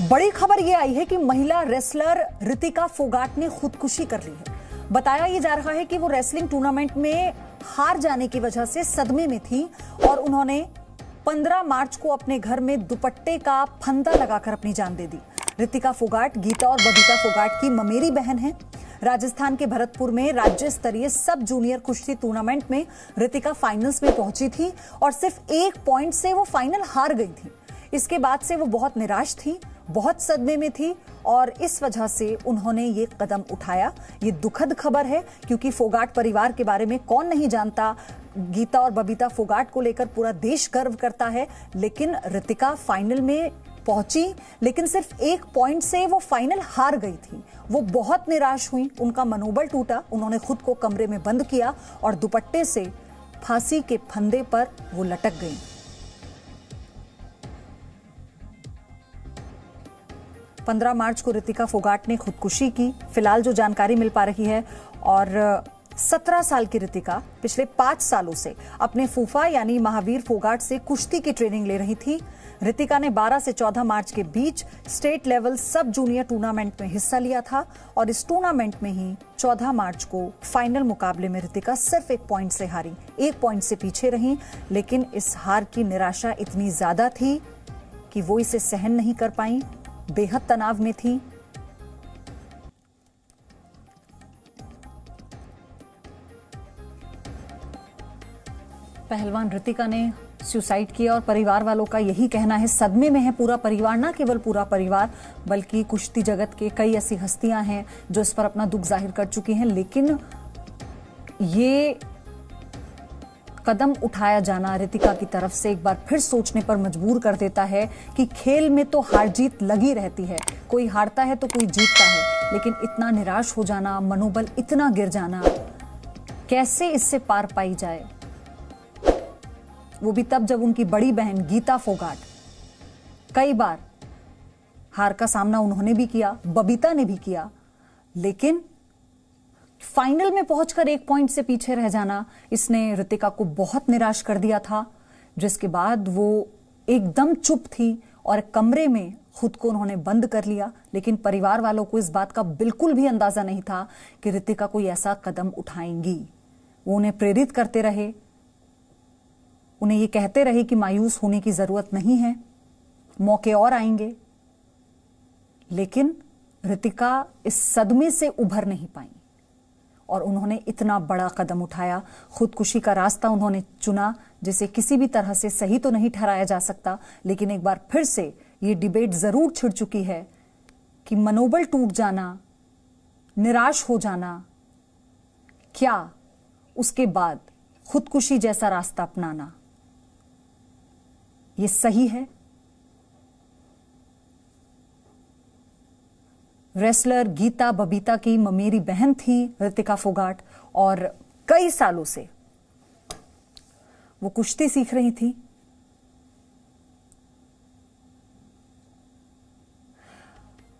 बड़ी खबर यह आई है कि महिला रेसलर रितिका फोगाट ने खुदकुशी कर ली है। बताया यह जा रहा है कि वो रेसलिंग टूर्नामेंट में हार जाने की वजह से सदमे में थी और उन्होंने 15 मार्च को अपने घर में दुपट्टे का फंदा लगाकर अपनी जान दे दी। रितिका फोगाट गीता और बबीता फोगाट की ममेरी बहन है। राजस्थान के भरतपुर में राज्य स्तरीय सब जूनियर कुश्ती टूर्नामेंट में रितिका फाइनल्स में पहुंची थी और सिर्फ 1 पॉइंट से वो फाइनल हार गई थी। इसके बाद से वो बहुत निराश थी, बहुत सदमे में थी और इस वजह से उन्होंने ये कदम उठाया। ये दुखद खबर है क्योंकि फोगाट परिवार के बारे में कौन नहीं जानता। गीता और बबीता फोगाट को लेकर पूरा देश गर्व करता है, लेकिन रितिका फाइनल में पहुंची लेकिन सिर्फ 1 पॉइंट से वो फाइनल हार गई थी। वो बहुत निराश हुई, उनका मनोबल टूटा। उन्होंने खुद को कमरे में बंद किया और दुपट्टे से फांसी के फंदे पर वो लटक गई। 15 मार्च को रितिका फोगाट ने खुदकुशी की। फिलहाल जो जानकारी मिल पा रही है, और 17 साल की रितिका पिछले 5 सालों से अपने फूफा यानी महावीर फोगाट से कुश्ती की ट्रेनिंग ले रही थी। रितिका ने 12 से 14 मार्च के बीच state level sub junior tournament में हिस्सा लिया था और इस टूर्नामेंट में ही 14 मार्च को फाइनल मुकाबले में रितिका सिर्फ 1 पॉइंट से हारी, 1 पॉइंट से पीछे रही। लेकिन इस हार की निराशा इतनी ज्यादा थी कि वो इसे सहन नहीं कर पाई, बेहद तनाव में थी। पहलवान रितिका ने सुसाइड किया और परिवार वालों का यही कहना है, सदमे में है पूरा परिवार। ना केवल पूरा परिवार बल्कि कुश्ती जगत के कई ऐसी हस्तियां हैं जो इस पर अपना दुख जाहिर कर चुकी हैं। लेकिन ये कदम उठाया जाना रितिका की तरफ से एक बार फिर सोचने पर मजबूर कर देता है कि खेल में तो हार जीत लगी रहती है, कोई हारता है तो कोई जीतता है, लेकिन इतना निराश हो जाना, मनोबल इतना गिर जाना, कैसे इससे पार पाई जाए। वो भी तब जब उनकी बड़ी बहन गीता फोगाट, कई बार हार का सामना उन्होंने भी किया, बबीता ने भी किया, लेकिन फाइनल में पहुंचकर 1 पॉइंट से पीछे रह जाना, इसने रितिका को बहुत निराश कर दिया था। जिसके बाद वो एकदम चुप थी और कमरे में खुद को उन्होंने बंद कर लिया। लेकिन परिवार वालों को इस बात का बिल्कुल भी अंदाजा नहीं था कि रितिका कोई ऐसा कदम उठाएंगी। वो उन्हें प्रेरित करते रहे, उन्हें ये कहते रहे कि मायूस होने की जरूरत नहीं है, मौके और आएंगे। लेकिन रितिका इस सदमे से उभर नहीं पाई और उन्होंने इतना बड़ा कदम उठाया। खुदकुशी का रास्ता उन्होंने चुना, जिसे किसी भी तरह से सही तो नहीं ठहराया जा सकता। लेकिन एक बार फिर से ये डिबेट जरूर छिड़ चुकी है कि मनोबल टूट जाना, निराश हो जाना, क्या उसके बाद खुदकुशी जैसा रास्ता अपनाना ये सही है? रेसलर गीता बबीता की ममेरी बहन थी रितिका फोगाट और कई सालों से वो कुश्ती सीख रही थी।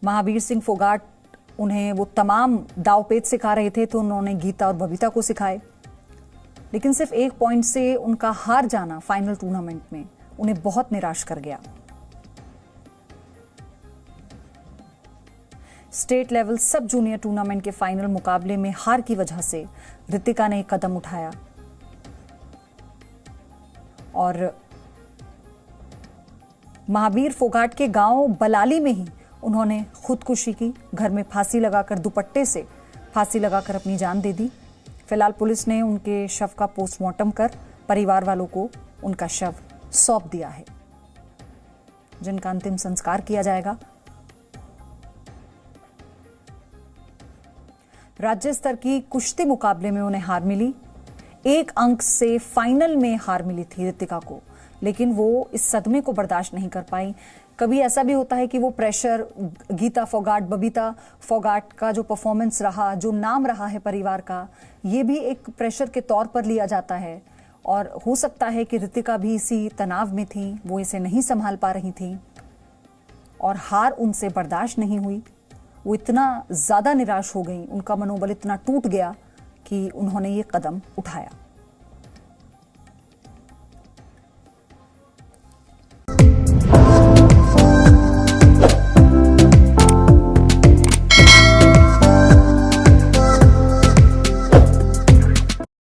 महावीर सिंह फोगाट उन्हें वो तमाम दांवपेच सिखा रहे थे, तो उन्होंने गीता और बबीता को सिखाए। लेकिन सिर्फ 1 पॉइंट से उनका हार जाना फाइनल टूर्नामेंट में उन्हें बहुत निराश कर गया। State level sub junior tournament के फाइनल मुकाबले में हार की वजह से रितिका ने एक कदम उठाया और महावीर फोगाट के गांव बलाली में ही उन्होंने खुदकुशी की। घर में फांसी लगाकर, दुपट्टे से फांसी लगाकर अपनी जान दे दी। फिलहाल पुलिस ने उनके शव का पोस्टमार्टम कर परिवार वालों को उनका शव सौंप दिया है, जिनका अंतिम संस्कार किया जाएगा। राज्य स्तर की कुश्ती मुकाबले में उन्हें हार मिली। 1 अंक से फाइनल में हार मिली थी रितिका को, लेकिन वो इस सदमे को बर्दाश्त नहीं कर पाई। कभी ऐसा भी होता है कि वो प्रेशर, गीता फोगाट, बबीता फोगाट का जो परफॉर्मेंस रहा, जो नाम रहा है परिवार का, ये भी एक प्रेशर के तौर पर लिया जाता है। और हो सकता है कि रितिका भी इसी तनाव में थी, वो इसे नहीं संभाल पा रही थी और हार उनसे बर्दाश्त नहीं हुई। वो इतना ज्यादा निराश हो गई, उनका मनोबल इतना टूट गया कि उन्होंने ये कदम उठाया।